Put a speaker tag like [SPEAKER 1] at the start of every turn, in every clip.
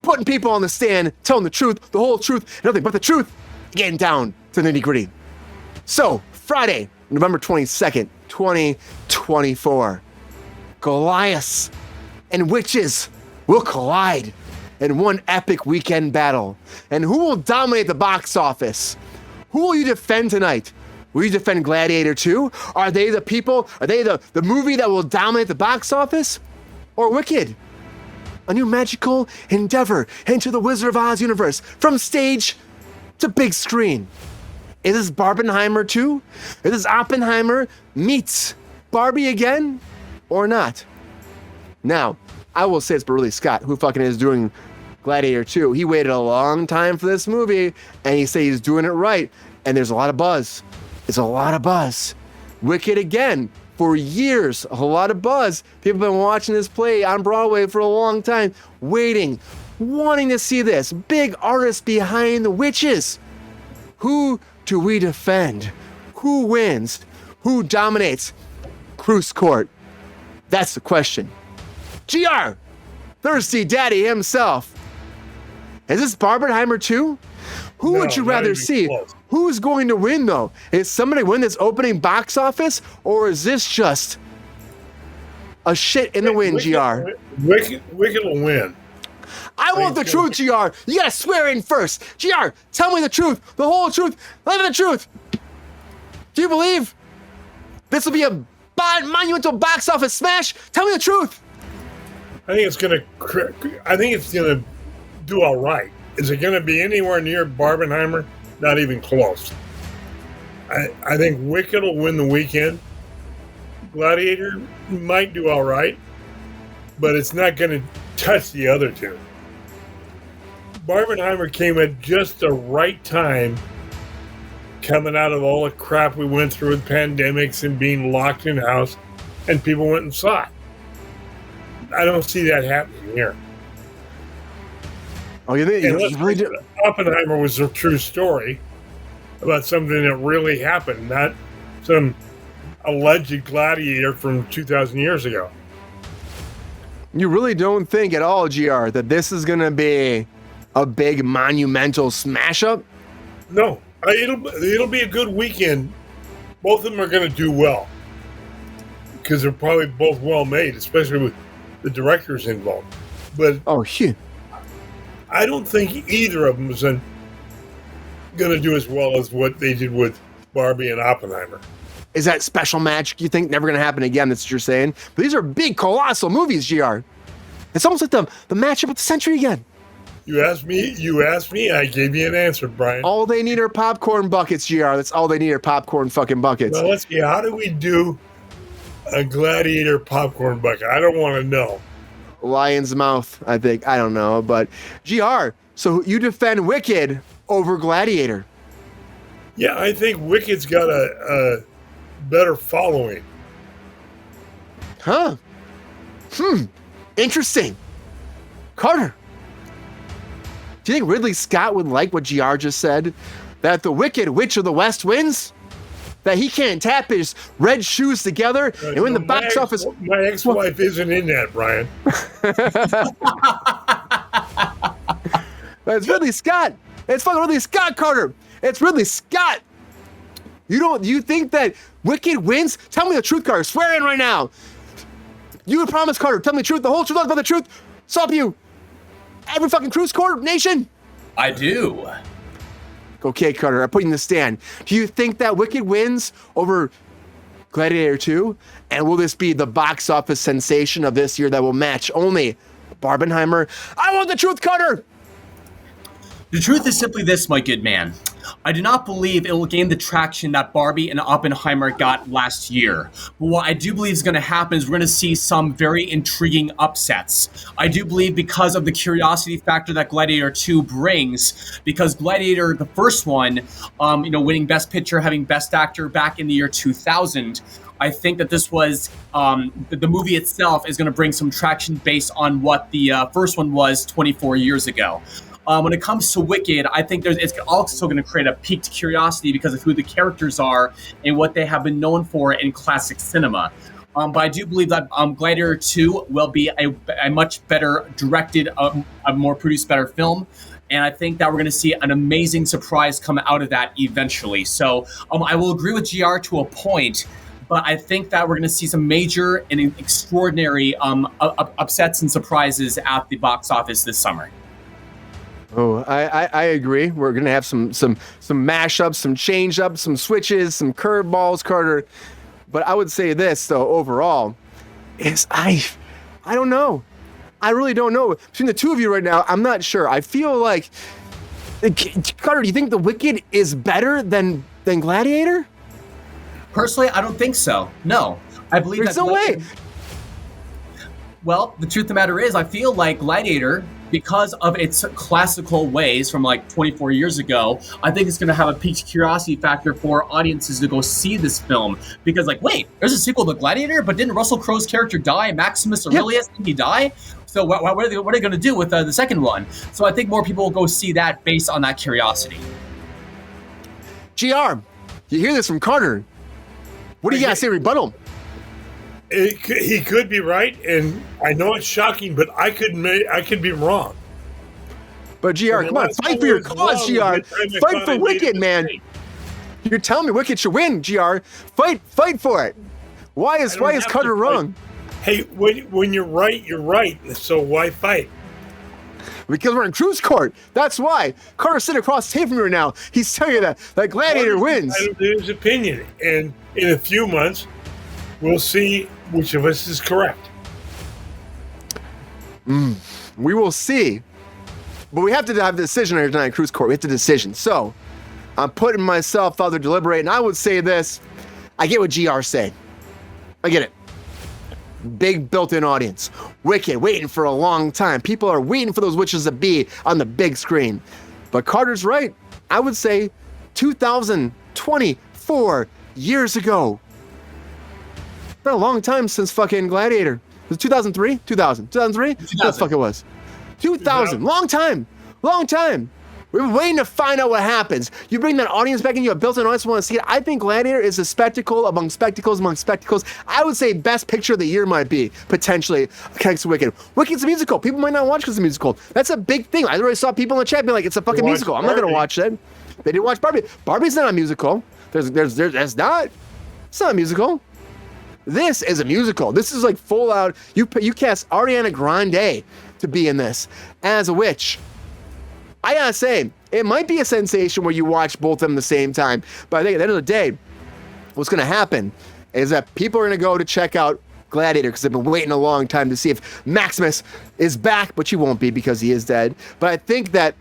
[SPEAKER 1] putting people on the stand, telling the truth, the whole truth, and nothing but the truth, getting down to the nitty-gritty. So, Friday, November 22nd, 2024, Goliaths and witches will collide in one epic weekend battle. And who will dominate the box office? Who will you defend tonight? Will you defend Gladiator 2? Are they the people? Are they the movie that will dominate the box office? Or Wicked? A new magical endeavor into the Wizard of Oz universe, from stage to big screen. Is this Barbenheimer 2? Is this Oppenheimer meets Barbie again? Or not? Now, I will say it's for Ridley Scott, who fucking is doing Gladiator 2. He waited a long time for this movie, and he said he's doing it right, and there's a lot of buzz. It's a lot of buzz. Wicked again, for years, a lot of buzz. People have been watching this play on Broadway for a long time, waiting, wanting to see this. Big artists behind the witches. Who do we defend? Who wins? Who dominates Kruse Court? That's the question. GR, Thirsty Daddy himself. Is this Barbenheimer 2? Who would you rather see? Close. Who's going to win, though? Is somebody win this opening box office, or is this just a shit in the wind, GR?
[SPEAKER 2] Wicked will win.
[SPEAKER 1] I want the truth, GR. You gotta swear in first. GR, tell me the truth, the whole truth, live the truth. Do you believe this will be a monumental box office smash? Tell me the truth.
[SPEAKER 2] I think it's gonna do all right. Is it gonna be anywhere near Barbenheimer? Not even close. I think Wicked will win the weekend. Gladiator might do all right, but it's not gonna touch the other two. Barbenheimer came at just the right time, coming out of all the crap we went through with pandemics and being locked in the house, and people went and saw it. I don't see that happening here.
[SPEAKER 1] Oh, you think?
[SPEAKER 2] Oppenheimer was a true story about something that really happened, not some alleged gladiator from 2,000 years ago.
[SPEAKER 1] You really don't think at all, GR, that this is going to be a big monumental smash up?
[SPEAKER 2] No, it'll be a good weekend. Both of them are going to do well because they're probably both well made, especially with the directors involved. But I don't think either of them is going to do as well as what they did with Barbie and Oppenheimer.
[SPEAKER 1] Is that special match, you think, never going to happen again? That's what you're saying? But these are big, colossal movies, GR. It's almost like the matchup of the century again.
[SPEAKER 2] You asked me, I gave you an answer, Brian.
[SPEAKER 1] All they need are popcorn buckets, GR. That's all they need are popcorn fucking buckets.
[SPEAKER 2] Well, let's see. How do we do a Gladiator popcorn bucket? I don't want to know.
[SPEAKER 1] Lion's mouth, I think. I don't know. But GR, so you defend Wicked over Gladiator.
[SPEAKER 2] Yeah, I think Wicked's got a better following.
[SPEAKER 1] Huh. Interesting. Carter, do you think Ridley Scott would like what GR just said? That the Wicked Witch of the West wins? That he can't tap his red shoes together and win the box office?
[SPEAKER 2] My ex-wife isn't in that, Brian.
[SPEAKER 1] It's Ridley Scott. It's fucking Ridley Scott, Carter. It's Ridley Scott. You think that Wicked wins? Tell me the truth, Carter. Swear in right now. You would promise, Carter. Tell me the truth, the whole truth, nothing but the truth. Stop you. Every fucking Kruse Court nation.
[SPEAKER 3] I do.
[SPEAKER 1] Okay, Carter, I put you in the stand. Do you think that Wicked wins over Gladiator 2? And will this be the box office sensation of this year that will match only Barbenheimer? I want the truth, Carter.
[SPEAKER 3] The truth is simply this, my good man. I do not believe it will gain the traction that Barbie and Oppenheimer got last year. But what I do believe is going to happen is we're going to see some very intriguing upsets. I do believe because of the curiosity factor that Gladiator 2 brings, because Gladiator, the first one, winning Best Picture, having Best Actor back in the year 2000, I think that this was, the movie itself is going to bring some traction based on what the first one was 24 years ago. When it comes to Wicked, I think it's also going to create a piqued curiosity because of who the characters are and what they have been known for in classic cinema. But I do believe that Gladiator 2 will be a much better directed, a more produced, better film. And I think that we're going to see an amazing surprise come out of that eventually. So I will agree with GR to a point, but I think that we're going to see some major and extraordinary upsets and surprises at the box office this summer.
[SPEAKER 1] Oh, I agree. We're gonna have some mashups, some change ups, some switches, some curveballs, Carter. But I would say this though, overall, is I don't know. I really don't know. Between the two of you right now, I'm not sure. I feel like Carter, do you think The Wicked is better than Gladiator?
[SPEAKER 3] Personally, I don't think so. No. I believe
[SPEAKER 1] there's no way.
[SPEAKER 3] Well, the truth of the matter is, I feel like Gladiator, because of its classical ways from like 24 years ago, I think it's going to have a piqued curiosity factor for audiences to go see this film. Because like, wait, there's a sequel to Gladiator, but didn't Russell Crowe's character die? Maximus Aurelius, didn't he die? So what are they going to do with the second one? So I think more people will go see that based on that curiosity.
[SPEAKER 1] GR, you hear this from Carter. What do you got to say, rebuttal?
[SPEAKER 2] He could be right, and I know it's shocking, but I could be wrong.
[SPEAKER 1] But GR, come on, fight for your cause, GR. Fight for Wicked, man. You're telling me Wicked should win, GR. Fight for it. Why is Carter wrong?
[SPEAKER 2] Hey, when you're right, you're right. So why fight?
[SPEAKER 1] Because we're in Kruse court. That's why. Carter's sitting across the table from you right now. He's telling you that Gladiator wins.
[SPEAKER 2] I don't know his opinion, and in a few months, we'll see which of us is correct.
[SPEAKER 1] We will see. But we have to have a decision here tonight in Kruse court. We have to decision. So I'm putting myself out there deliberating. I would say this. I get what GR saying. I get it. Big built-in audience. Wicked, waiting for a long time. People are waiting for those witches to be on the big screen. But Carter's right. I would say 2024 years ago. It's been a long time since fucking Gladiator. Was it 2003? 2003? What the fuck it was? 2000. Long time. We've been waiting to find out what happens. You bring that audience back in, you have built-in audience who want to see it. I think Gladiator is a spectacle among spectacles. I would say best picture of the year might be, potentially, against Wicked. Wicked's a musical. People might not watch because it's a musical. That's a big thing. I already saw people in the chat be like, it's a fucking musical. I'm not going to watch it. They didn't watch Barbie. Barbie's not a musical. That's not. It's not a musical. This is a musical. This is like full out. You cast Ariana Grande to be in this as a witch. I gotta say, it might be a sensation where you watch both of them at the same time. But I think at the end of the day, what's gonna happen is that people are gonna go to check out Gladiator because they've been waiting a long time to see if Maximus is back, but he won't be because he is dead. But I think that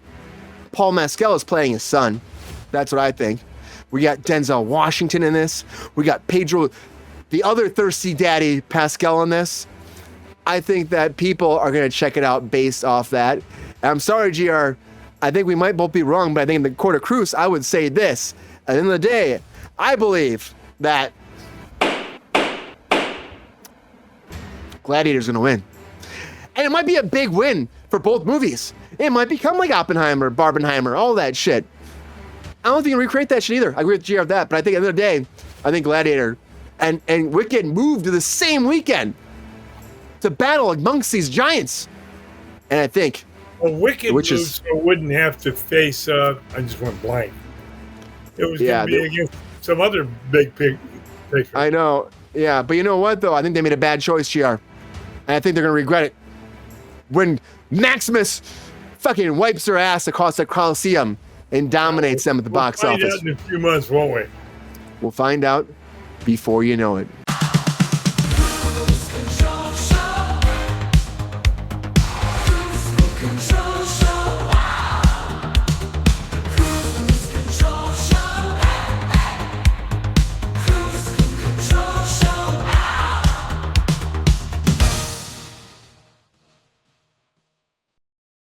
[SPEAKER 1] Paul Mescal is playing his son. That's what I think. We got Denzel Washington in this. We got Pedro, the other thirsty daddy, Pascal in this. I think that people are going to check it out based off that. And I'm sorry, GR. I think we might both be wrong, but I think in the court of Kruse, I would say this. At the end of the day, I believe that Gladiator's going to win. And it might be a big win for both movies. It might become like Oppenheimer, Barbenheimer, all that shit. I don't think you can recreate that shit either. I agree with GR of that, but I think at the end of the day, I think Gladiator and Wicked moved to the same weekend to battle amongst these giants. And I think
[SPEAKER 2] Wicked moves so wouldn't have to face, I just went blank. It was going to be against some other big picture.
[SPEAKER 1] I know. Yeah, but you know what, though? I think they made a bad choice, GR. And I think they're going to regret it. When Maximus fucking wipes their ass across the Coliseum and dominates them at the box office.
[SPEAKER 2] We'll find out in a few months, won't we?
[SPEAKER 1] We'll find out before you know it.